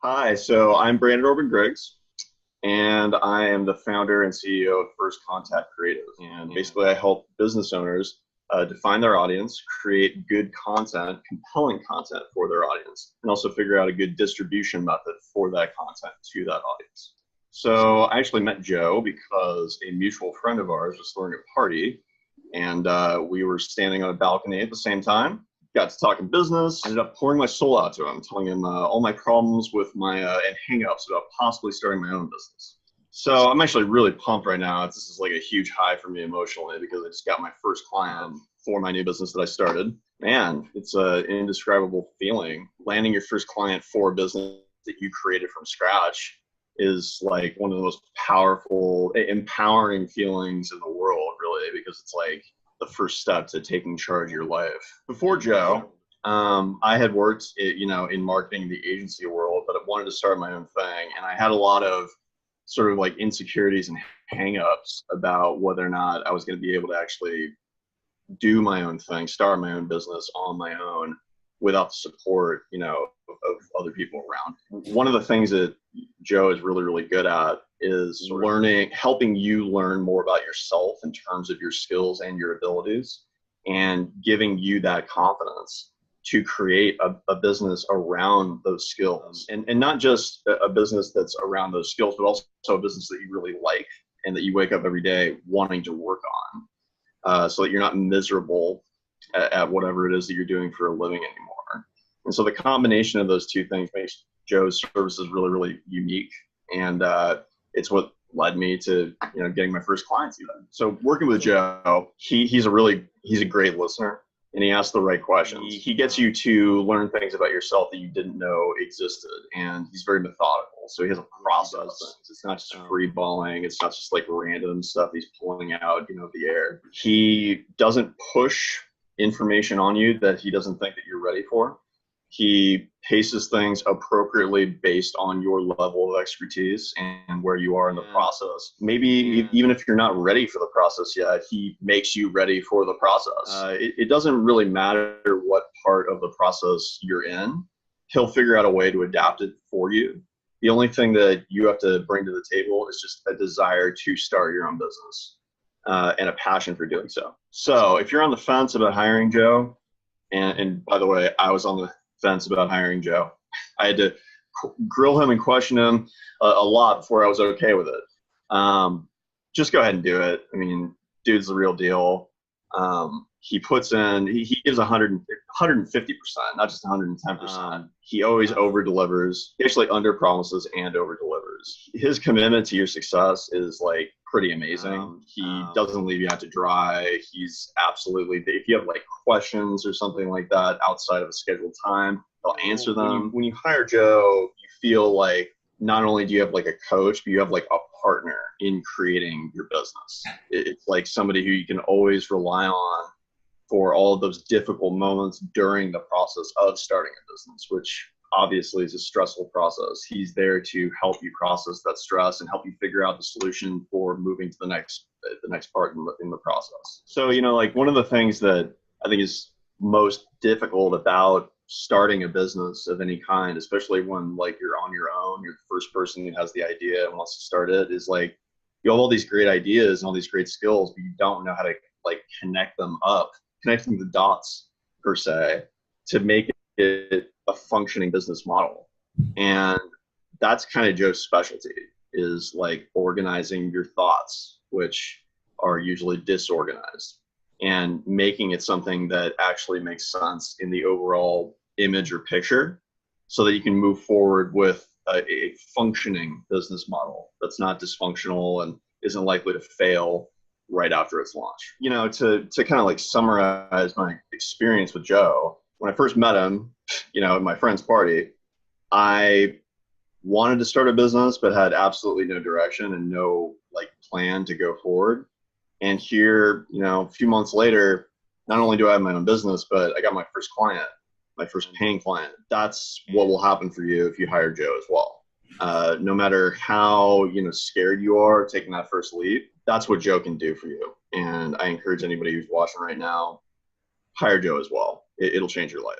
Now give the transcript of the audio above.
Hi, so I'm Brandenn Orban-Griggs, and I am the founder and CEO of First Contact Creative. And basically, I help business owners define their audience, create good content, compelling content for their audience, and also figure out a good distribution method for that content to that audience. So I actually met Joe because a mutual friend of ours was throwing a party, and we were standing on a balcony at the same time. Got to talking business, ended up pouring my soul out to him, telling him all my problems with my and hang-ups about possibly starting my own business. So I'm actually really pumped right now. This is like a huge high for me emotionally because I just got my first client for my new business that I started. Man, it's an indescribable feeling. Landing your first client for a business that you created from scratch is like one of the most powerful, empowering feelings in the world, really, because it's like the first step to taking charge of your life. Before Joe, I had worked, in marketing in the agency world, but I wanted to start my own thing, and I had a lot of sort of like insecurities and hangups about whether or not I was going to be able to actually do my own thing, start my own business on my own without the support, of other people around. One of the things that Joe is really, really good at is helping you learn more about yourself in terms of your skills and your abilities, and giving you that confidence to create a business around those skills, and not just a business that's around those skills, but also a business that you really like and that you wake up every day wanting to work on, so that you're not miserable at whatever it is that you're doing for a living anymore. And so the combination of those two things makes Joe's services really, really unique. And it's what led me to, getting my first clients even. So working with Joe, he's a great listener, and he asks the right questions. He gets you to learn things about yourself that you didn't know existed, and he's very methodical. So he has a process. It's not just free balling. It's not just like random stuff he's pulling out, the air. He doesn't push information on you that he doesn't think that you're ready for. He paces things appropriately based on your level of expertise and where you are in the process. Maybe even if you're not ready for the process yet, he makes you ready for the process. It doesn't really matter what part of the process you're in. He'll figure out a way to adapt it for you. The only thing that you have to bring to the table is just a desire to start your own business, and a passion for doing so. So if you're on the fence about hiring Joe, and by the way, I was on the fence about hiring Joe. I had to grill him and question him a lot before I was okay with it. Just go ahead and do it. I mean, dude's the real deal. He puts in, he gives 150%, not just 110%. He always over delivers. He actually under promises and over delivers. His commitment to your success is like pretty amazing. He doesn't leave you out to dry. He's absolutely, if you have like questions or something like that outside of a scheduled time, he'll answer them. When you hire Joe, you feel like not only do you have like a coach, but you have like a partner in creating your business. It's like somebody who you can always rely on for all of those difficult moments during the process of starting a business, which obviously is a stressful process. He's there to help you process that stress and help you figure out the solution for moving to the next part in the process. So, like one of the things that I think is most difficult about starting a business of any kind, especially when like you're on your own, you're the first person who has the idea and wants to start it, is like you have all these great ideas and all these great skills, but you don't know how to like connecting the dots per se to make it a functioning business model. And that's kind of Joe's specialty, is like organizing your thoughts, which are usually disorganized, and making it something that actually makes sense in the overall image or picture so that you can move forward with a functioning business model that's not dysfunctional and isn't likely to fail right after its launch. To kind of like summarize my experience with Joe, when I first met him, at my friend's party, I wanted to start a business, but had absolutely no direction and no like plan to go forward. And here, a few months later, not only do I have my own business, but I got my first client, my first paying client. That's what will happen for you if you hire Joe as well. No matter how, scared you are taking that first leap, that's what Joe can do for you. And I encourage anybody who's watching right now, hire Joe as well. It'll change your life.